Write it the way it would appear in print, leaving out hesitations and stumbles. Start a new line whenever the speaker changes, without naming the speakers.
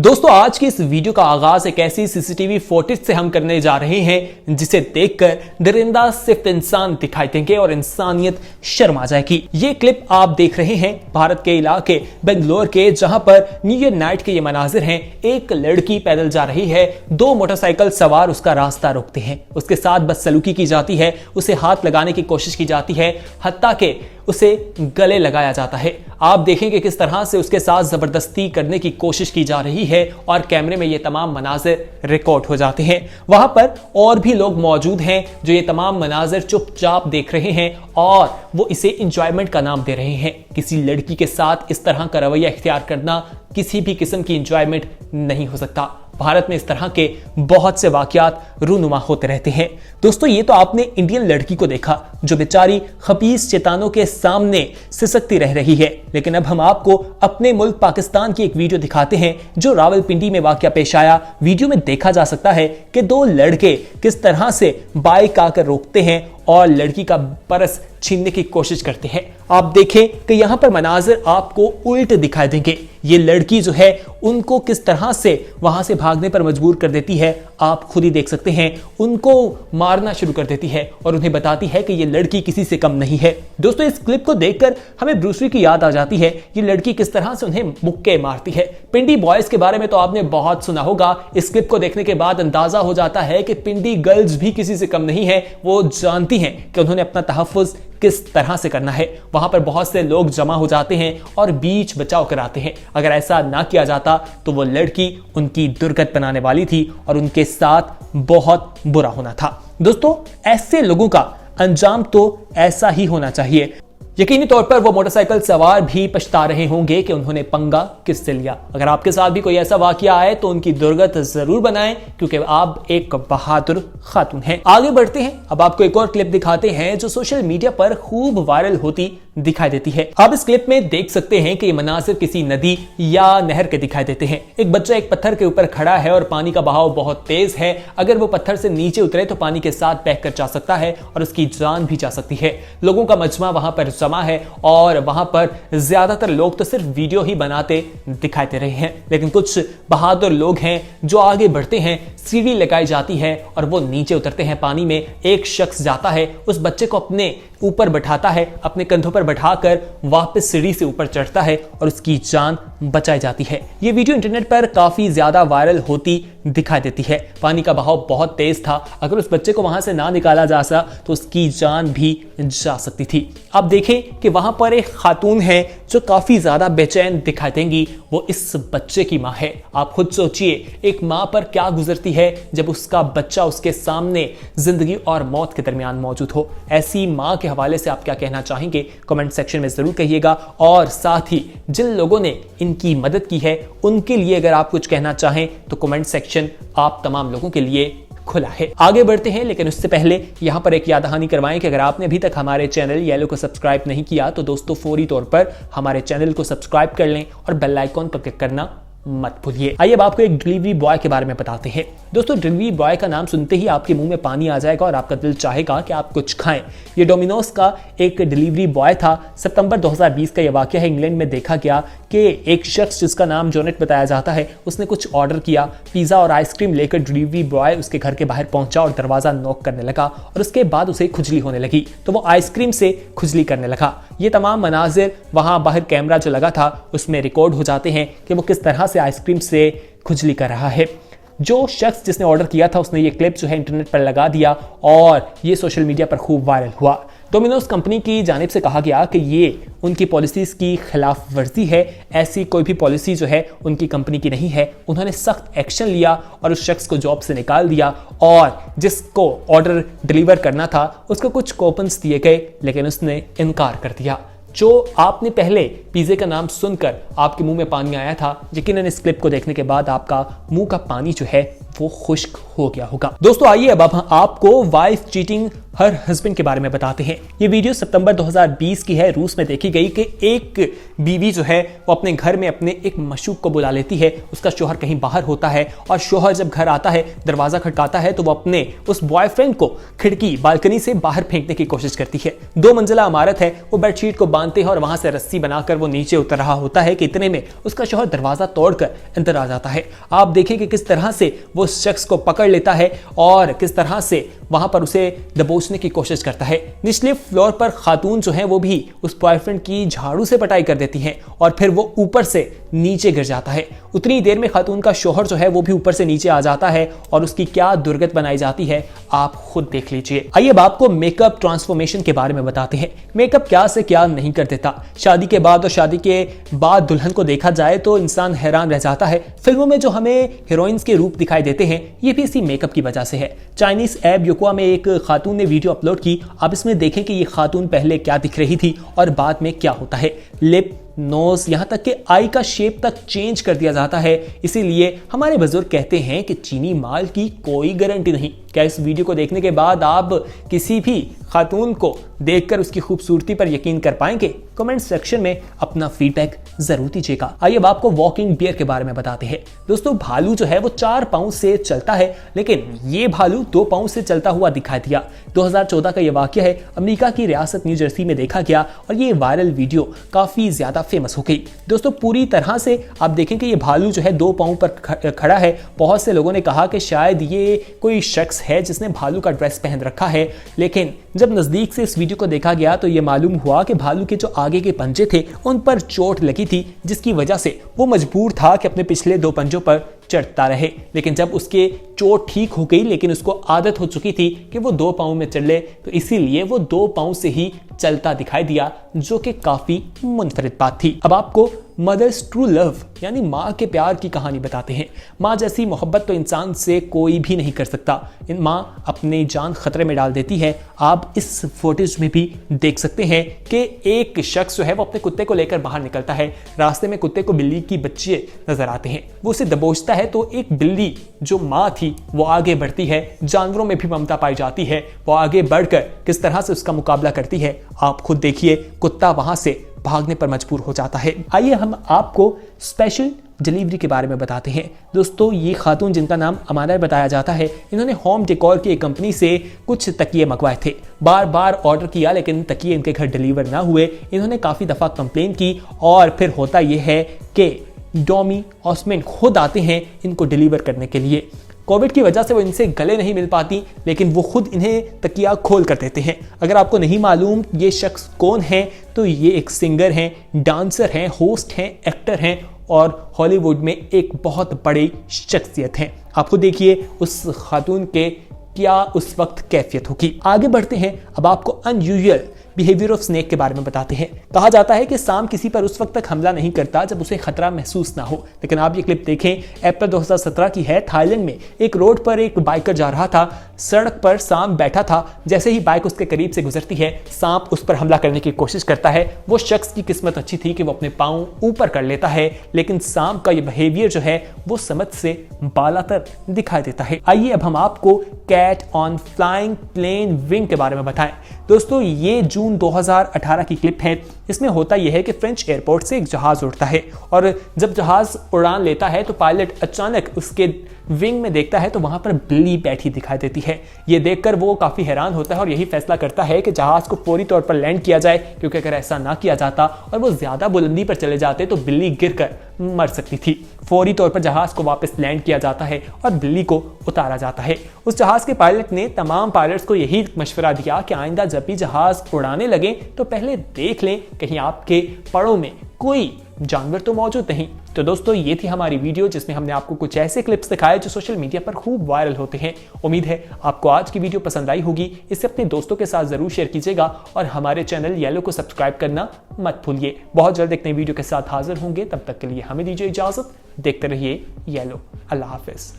दोस्तों आज की इस वीडियो का आगाज एक ऐसी सीसीटीवी फुटेज से हम करने जा रहे हैं जिसे देखकर दरिंदा सिर्फ इंसान दिखाई देंगे और इंसानियत शर्मा जाएगी। ये क्लिप आप देख रहे हैं भारत के इलाके बेंगलोर के, जहां पर न्यू ईयर नाइट के ये मनाजिर हैं। एक लड़की पैदल जा रही है, दो मोटरसाइकिल सवार उसका रास्ता रोकते हैं, उसके साथ बदसलूकी की जाती है, उसे हाथ लगाने की कोशिश की जाती है, हत्ता के उसे गले लगाया जाता है। आप देखेंगे किस तरह से उसके साथ जबरदस्ती करने की कोशिश की जा रही है और कैमरे में ये तमाम मनाजिर रिकॉर्ड हो जाते हैं। वहां पर और भी लोग मौजूद हैं जो ये तमाम मनाजिर चुपचाप देख रहे हैं और वो इसे इंजॉयमेंट का नाम दे रहे हैं। किसी लड़की के साथ इस तरह का रवैया इख्तियार करना किसी भी किस्म की इंजॉयमेंट नहीं हो सकता। भारत में इस तरह के बहुत से वाकयात रूनुमा होते रहते हैं। दोस्तों ये तो आपने इंडियन लड़की को देखा जो बेचारी खबीस शैतानों के सामने सिसकती रह रही है, लेकिन अब हम आपको अपने मुल्क पाकिस्तान की एक वीडियो दिखाते हैं जो रावलपिंडी में वाकया पेश आया। वीडियो में देखा जा सकता है कि दो लड़के किस तरह से बाइक आकर रोकते हैं और लड़की का पर्स छीनने की कोशिश करते हैं। आप देखें कि यहां पर मनाजिर आपको उल्ट दिखाई देंगे। ये लड़की जो है उनको किस तरह से वहां से भागने पर मजबूर कर देती है, आप खुद ही देख सकते हैं। उनको मारना शुरू कर देती है और उन्हें बताती है कि ये लड़की किसी से कम नहीं है। दोस्तों इस क्लिप को देखकर हमें ब्रूस ली की याद आ जाती है। ये लड़की किस तरह से उन्हें मुक्के मारती है। पिंडी बॉयज के बारे में तो आपने बहुत सुना होगा। इस क्लिप को देखने के बाद अंदाजा हो जाता है कि पिंडी गर्ल्स भी किसी से कम नहीं है। वो जानती हैं कि उन्होंने अपना तहफ्फुज किस तरह से करना है। वहां पर बहुत से लोग जमा हो जाते हैं और बीच बचाव कराते हैं। अगर ऐसा ना किया जाता तो वो लड़की उनकी दुर्गत बनाने वाली थी और उनके साथ बहुत बुरा होना था। दोस्तों ऐसे लोगों का अंजाम तो ऐसा ही होना चाहिए। यकीनी तौर पर वो मोटरसाइकिल सवार भी पछता रहे होंगे कि उन्होंने पंगा किससे लिया। अगर आपके साथ भी कोई ऐसा वाकया आए तो उनकी दुर्गत जरूर बनाएं, क्योंकि आप एक बहादुर खातून हैं। आगे बढ़ते हैं, अब आपको एक और क्लिप दिखाते हैं जो सोशल मीडिया पर खूब वायरल होती दिखाई देती है। आप इस क्लिप में देख सकते हैं कि ये मनासिर किसी नदी या नहर के दिखाई देते हैं। एक बच्चा एक पत्थर के ऊपर खड़ा है और पानी का बहाव बहुत तेज है। अगर वो पत्थर से नीचे उतरे तो पानी के साथ बहकर जा सकता है और उसकी जान भी जा सकती है। लोगों का मजमा वहां पर जमा है और वहां पर ज्यादातर लोग तो सिर्फ वीडियो ही बनाते दिखाई दे रहे हैं, लेकिन कुछ बहादुर लोग हैं जो आगे बढ़ते हैं। सीढ़ी लगाई जाती है और वो नीचे उतरते हैं पानी में। एक शख्स जाता है, उस बच्चे को अपने ऊपर बैठाता है, अपने कंधों पर बैठाकर वापस सीढ़ी से ऊपर चढ़ता है और उसकी जान बचाई जाती है। ये वीडियो इंटरनेट पर काफी ज्यादा वायरल होती दिखाई देती है। पानी का बहाव बहुत तेज था, अगर उस बच्चे को वहां से ना निकाला जा सका तो उसकी जान भी जा सकती थी। आप देखें कि वहां पर एक खातून है जो काफी ज्यादा बेचैन दिखाई देंगी। वो इस बच्चे की मां है। आप खुद सोचिए एक मां पर क्या गुजरती है जब उसका बच्चा उसके सामने जिंदगी और मौत के दरमियान मौजूद हो। ऐसी मां के हवाले से आप क्या कहना चाहेंगे कमेंट सेक्शन में जरूर कहिएगा। और साथ ही जिन लोगों ने इनकी मदद की है उनके लिए अगर आप कुछ कहना चाहें तो कमेंट सेक्शन आप तमाम लोगों के लिए खुला है। आगे बढ़ते हैं, लेकिन उससे पहले यहां पर एक याद दहानी करवाएं कि अगर आपने अभी तक हमारे चैनल येलो को सब्सक्राइब नहीं किया तो दोस्तों फौरी तौर पर हमारे चैनल को सब्सक्राइब कर लें और बेल आइकॉन पर क्लिक करना मत भूलिए। आइए अब आपको एक डिलीवरी बॉय के बारे में बताते हैं। दोस्तों डिलीवरी बॉय का नाम सुनते ही आपके मुंह में पानी आ जाएगा और आपका दिल चाहेगा कि आप कुछ खाएं। ये डोमिनोज का एक डिलीवरी बॉय था। सितंबर 2020 का यह वाकया है। इंग्लैंड में देखा गया कि एक शख्स जिसका नाम जोनेट बताया जाता है, उसने कुछ ऑर्डर किया। पिज्जा और आइसक्रीम लेकर डिलीवरी बॉय उसके घर के बाहर पहुंचा और दरवाजा नॉक करने लगा और उसके बाद उसे खुजली होने लगी तो वो आइसक्रीम से खुजली करने लगा। ये तमाम मनाजिर वहां बाहर कैमरा जो लगा था उसमें रिकॉर्ड हो जाते हैं कि वो किस तरह से आइसक्रीम से खुजली कर रहा है। जो शख्स जिसने ऑर्डर किया था उसने ये क्लिप जो है इंटरनेट पर लगा दिया और ये सोशल मीडिया पर खूब वायरल हुआ। डोमिनोज कंपनी की जानिब से कहा गया कि ये उनकी पॉलिसीज की खिलाफ वर्जी है। ऐसी कोई भी पॉलिसी जो है उनकी कंपनी की नहीं है। उन्होंने सख्त एक्शन लिया और उस शख्स को जॉब से निकाल दिया और जिसको ऑर्डर डिलीवर करना था उसको कुछ कूपन्स दिए गए, लेकिन उसने इनकार कर दिया। जो आपने पहले पिज़्ज़े का नाम सुनकर आपके मुंह में पानी आया था, यकीनन इस क्लिप को देखने के बाद आपका मुंह का पानी जो है वो खुश्क हो गया होगा। दोस्तों आइए अब हम आपको वाइफ चीटिंग हर हस्बैंड के बारे में बताते हैं। ये वीडियो सितंबर 2020 की है। रूस में देखी गई कि एक बीवी जो है वो अपने घर में अपने एक मशूक को बुला लेती है। उसका शौहर कहीं बाहर होता है और शौहर जब घर आता है, दरवाजा खटकाता है तो वो अपने उस बॉयफ्रेंड को खिड़की बालकनी से बाहर फेंकने की कोशिश करती है। 2 मंजिला इमारत है, वो बेडशीट को बांधते हैं और वहां से रस्सी बनाकर वो नीचे उतर रहा होता है कि इतने में उसका शौहर दरवाजा तोड़कर अंदर आ जाता है। आप देखें कि किस तरह से वो शख्स को पकड़ लेता है और किस तरह से वहां पर उसे दबोचने की कोशिश करता है। निचले फ्लोर पर खातून जो है वो भी उस बॉयफ्रेंड की झाड़ू से पिटाई कर देती है और फिर वो ऊपर से नीचे गिर जाता है। उतनी देर में खातून का शौहर जो है वो भी ऊपर से नीचे आ जाता है और उसकी क्या दुर्गत बनाई जाती है आप खुद देख लीजिए। आइए अब आपको मेकअप ट्रांसफॉर्मेशन के बारे में बताते हैं। मेकअप क्या से क्या नहीं कर देता। शादी के बाद और शादी के बाद दुल्हन को देखा जाए तो इंसान हैरान रह जाता है। फिल्मों में जो हमें हीरोइंस के रूप दिखाई देते हैं ये भी इसी मेकअप की वजह से है। चाइनीज ऐप योकोआ में एक खातून ने वीडियो अपलोड की। आप इसमें देखें कि ये खातून पहले क्या दिख रही थी और बाद में क्या होता है। लिप, नोज, यहां तक कि आई का शेप तक चेंज कर दिया जाता है। इसीलिए हमारे बुजुर्ग कहते हैं कि चीनी माल की कोई गारंटी नहीं। क्या इस वीडियो को देखने के बाद आप किसी भी खातून को देखकर उसकी खूबसूरती पर यकीन कर पाएंगे? कमेंट सेक्शन में अपना फीडबैक जरूर दीजिएगा। आइए अब आपको वॉकिंग बियर के बारे में बताते हैं। दोस्तों भालू जो है वो 4 पाँव से चलता है, लेकिन ये भालू 2 पाँव से चलता हुआ दिखाई दिया। 2014 का ये वाकया है, अमेरिका की रियासत न्यू जर्सी में देखा गया और ये वायरल वीडियो काफी ज्यादा फेमस हो गई। दोस्तों पूरी तरह से आप देखें कि ये भालू जो है 2 पाँव पर खड़ा है। बहुत से लोगों ने कहा कि शायद ये कोई शख्स है जिसने भालू का ड्रेस पहन रखा है, लेकिन जब नजदीक से इस वीडियो को देखा गया तो ये मालूम हुआ कि भालू के जो आगे के पंजे थे उन पर चोट लगी थी, जिसकी वजह से वो मजबूर था कि अपने पिछले 2 पंजों पर चढ़ता रहे। लेकिन जब उसके चोट ठीक हो गई, लेकिन उसको आदत हो चुकी थी कि वो 2 पाँव में चले, तो इसीलिए वो 2 पाँव से ही चलता दिखाई दिया, जो कि काफी मुनफरिद बात थी। अब आपको मदर्स ट्रू लव यानी माँ के प्यार की कहानी बताते हैं। माँ जैसी मोहब्बत तो इंसान से कोई भी नहीं कर सकता। इन माँ अपनी जान खतरे में डाल देती है। आप इस फुटेज में भी देख सकते हैं कि एक शख्स जो है वो अपने कुत्ते को लेकर बाहर निकलता है। रास्ते में कुत्ते को बिल्ली की बच्चे नजर आते हैं, वो उसे दबोचता है तो एक बिल्ली जो माँ थी वो आगे बढ़ती है। जानवरों में भी ममता पाई जाती है, वो आगे बढ़कर किस तरह से उसका मुकाबला करती है आप खुद देखिए। कुत्ता वहां से भागने पर मजबूर हो जाता है। आइए हम आपको स्पेशल डिलीवरी के बारे में बताते हैं। दोस्तों ये खातून जिनका नाम अमाना बताया जाता है, इन्होंने होम डेकोर की एक कंपनी से कुछ तकिए मंगवाए थे। बार बार ऑर्डर किया लेकिन तकिए इनके घर डिलीवर ना हुए। इन्होंने काफ़ी दफ़ा कंप्लेन की और फिर होता यह है कि डॉमी ऑस्मेन खुद आते हैं इनको डिलीवर करने के लिए। कोविड की वजह से वो इनसे गले नहीं मिल पाती, लेकिन वो खुद इन्हें तकिया खोल कर देते हैं। अगर आपको नहीं मालूम ये शख्स कौन है तो ये एक सिंगर हैं, डांसर हैं, होस्ट हैं, एक्टर हैं और हॉलीवुड में एक बहुत बड़ी शख्सियत हैं। आपको देखिए उस खातून के क्या उस वक्त कैफियत होगी। आगे बढ़ते हैं, अब आपको अनयूजुअल बिहेवियर ऑफ स्नेक के बारे में बताते हैं। कहा जाता है कि सांप किसी पर उस वक्त तक हमला नहीं करता जब उसे खतरा महसूस ना हो, लेकिन आप ये क्लिप देखें, अप्रैल 2017 की है। थाईलैंड में एक रोड पर एक बाइकर जा रहा था, सड़क पर सांप बैठा था। जैसे ही बाइक उसके करीब से गुजरती है, सांप उस पर हमला करने की कोशिश करता है। वो शख्स की किस्मत अच्छी थी कि वो अपने पाँव ऊपर कर लेता है, लेकिन सांप का ये बिहेवियर जो है वो समझ से बालातर दिखाई देता है। आइए अब हम आपको cat on flying plane wing के बारे में बताएं। दोस्तों ये जून 2018 की क्लिप है। इसमें होता यह है कि फ्रेंच एयरपोर्ट से एक जहाज उड़ता है और जब जहाज उड़ान लेता है तो पायलट अचानक उसके विंग में देखता है तो वहां पर बिल्ली बैठी दिखाई देती है। ये देखकर वो काफी हैरान होता है और यही फैसला करता है कि जहाज को फौरी तौर पर लैंड किया जाए, क्योंकि अगर ऐसा ना किया जाता और वो ज्यादा बुलंदी पर चले जाते तो बिल्ली गिरकर मर सकती थी। फौरी तौर पर जहाज को वापस लैंड किया जाता है और बिल्ली को उतारा जाता है। उस जहाज के पायलट ने तमाम पायलट्स को यही मशवरा दिया कि आइंदा जब भी जहाज उड़ाने लगे तो पहले देख लें कहीं आपके पड़ों में कोई जानवर तो मौजूद नहीं। तो दोस्तों ये थी हमारी वीडियो जिसमें हमने आपको कुछ ऐसे क्लिप्स दिखाए जो सोशल मीडिया पर खूब वायरल होते हैं। उम्मीद है आपको आज की वीडियो पसंद आई होगी। इसे अपने दोस्तों के साथ जरूर शेयर कीजिएगा और हमारे चैनल येलो को सब्सक्राइब करना मत भूलिए। बहुत जल्द एक नई वीडियो के साथ हाजिर होंगे, तब तक के लिए हमें दीजिए इजाजत। देखते रहिए येलो। अल्लाह हाफिज।